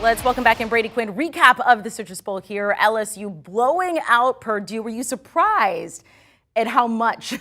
Let's welcome back in Brady Quinn. Recap of the Citrus Bowl here. LSU blowing out Purdue. Were you surprised at how much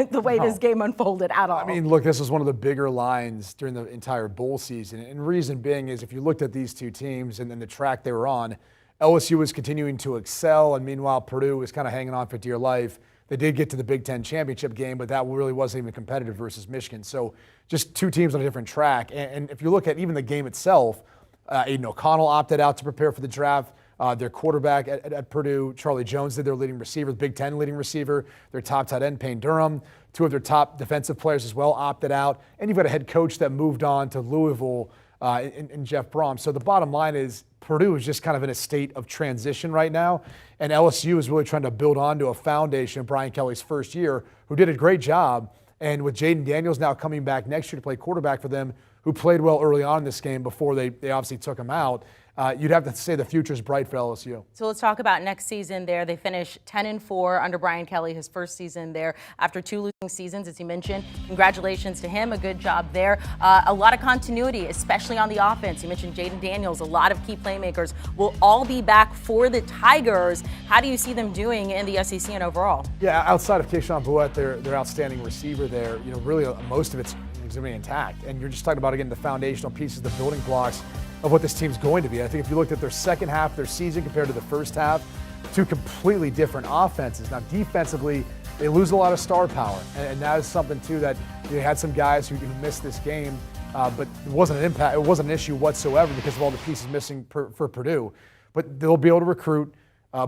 the way this game unfolded at all? I mean, look, this was one of the bigger lines during the entire bowl season. And reason being is if you looked at these two teams and then the track they were on, LSU was continuing to excel, and meanwhile Purdue was kind of hanging on for dear life. They did get to the Big Ten championship game, but that really wasn't even competitive versus Michigan. So just two teams on a different track. And if you look at even the game itself, Aiden O'Connell opted out to prepare for the draft. Their quarterback at Purdue, Charlie Jones, did their leading receiver, the Big Ten leading receiver. Their top tight end, Payne Durham. Two of their top defensive players as well opted out. And you've got a head coach that moved on to Louisville in Jeff Brom. So the bottom line is Purdue is just kind of in a state of transition right now. And LSU is really trying to build onto a foundation of Brian Kelly's first year, who did a great job. And with Jaden Daniels now coming back next year to play quarterback for them, who played well early on in this game before they obviously took him out, you'd have to say the future's bright for LSU. So let's talk about next season there. They finished 10-4 under Brian Kelly, his first season there after 2 losing seasons, as he mentioned. Congratulations to him. A good job there. A lot of continuity, especially on the offense. You mentioned Jaden Daniels. A lot of key playmakers will all be back for the Tigers. How do you see them doing in the SEC and overall? Yeah, outside of Keyshawn Bouette, their outstanding receiver there, really most of it's going to be intact. And you're just talking about, again, the foundational pieces, the building blocks of what this team's going to be. I think if you looked at their second half of their season compared to the first half, two completely different offenses. Now, defensively, they lose a lot of star power, and that is something too that you had some guys who missed this game, but it wasn't an impact. It wasn't an issue whatsoever because of all the pieces missing for Purdue. But they'll be able to recruit.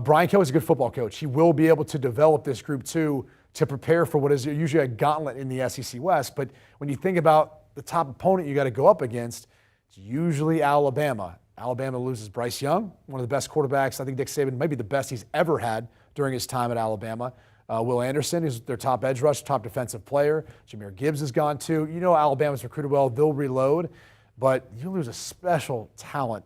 Brian Kelly's a good football coach. He will be able to develop this group too to prepare for what is usually a gauntlet in the SEC West. But when you think about the top opponent you got to go up against, it's usually Alabama. Alabama loses Bryce Young, one of the best quarterbacks. I think Nick Saban might be the best he's ever had during his time at Alabama. Will Anderson is their top edge rusher, top defensive player. Jahmyr Gibbs is gone too. Alabama's recruited well. They'll reload. But you lose a special talent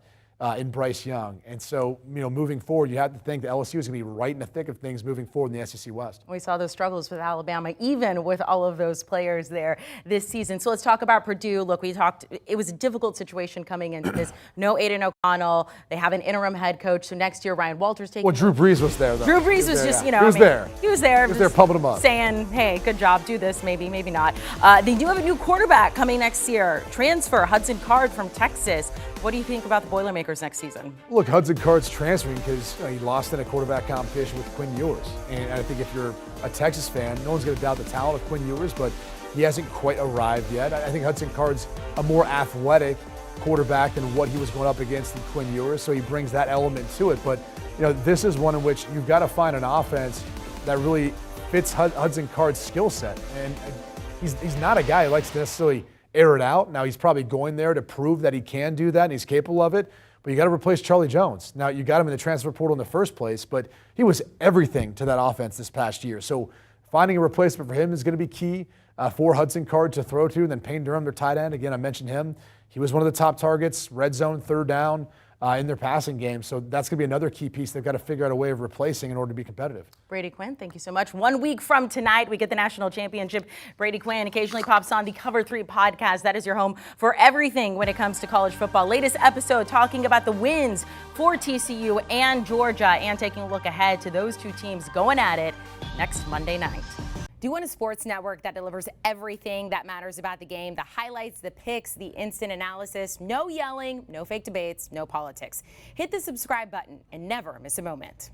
in Bryce Young. And so, moving forward, you have to think that LSU is going to be right in the thick of things moving forward in the SEC West. We saw those struggles with Alabama, even with all of those players there this season. So let's talk about Purdue. Look, it was a difficult situation coming into this. No Aiden O'Connell. They have an interim head coach. So next year, Ryan Walters taking. Well, Drew Brees was there, though. Drew Brees was just, He was there. He was there. He was there pumping him up. Saying, hey, good job, do this, maybe not. They do have a new quarterback coming next year. Transfer, Hudson Card from Texas. What do you think about the Boilermakers next season? Look, Hudson Card's transferring because he lost in a quarterback competition with Quinn Ewers. And I think if you're a Texas fan, no one's going to doubt the talent of Quinn Ewers, but he hasn't quite arrived yet. I think Hudson Card's a more athletic quarterback than what he was going up against in Quinn Ewers, so he brings that element to it. But, this is one in which you've got to find an offense that really fits Hudson Card's skill set. And he's not a guy who likes to necessarily air it out. Now, he's probably going there to prove that he can do that and he's capable of it, but you got to replace Charlie Jones. Now, you got him in the transfer portal in the first place, but he was everything to that offense this past year. So finding a replacement for him is going to be key for Hudson Card to throw to. And then Payne Durham, their tight end, again, I mentioned him. He was one of the top targets, red zone, third down in their passing game. So that's going to be another key piece they've got to figure out a way of replacing in order to be competitive. Brady Quinn, thank you so much. 1 week from tonight, we get the national championship. Brady Quinn occasionally pops on the Cover 3 podcast. That is your home for everything when it comes to college football. Latest episode talking about the wins for TCU and Georgia and taking a look ahead to those two teams going at it next Monday night. Do you want a sports network that delivers everything that matters about the game? The highlights, the picks, the instant analysis, no yelling, no fake debates, no politics. Hit the subscribe button and never miss a moment.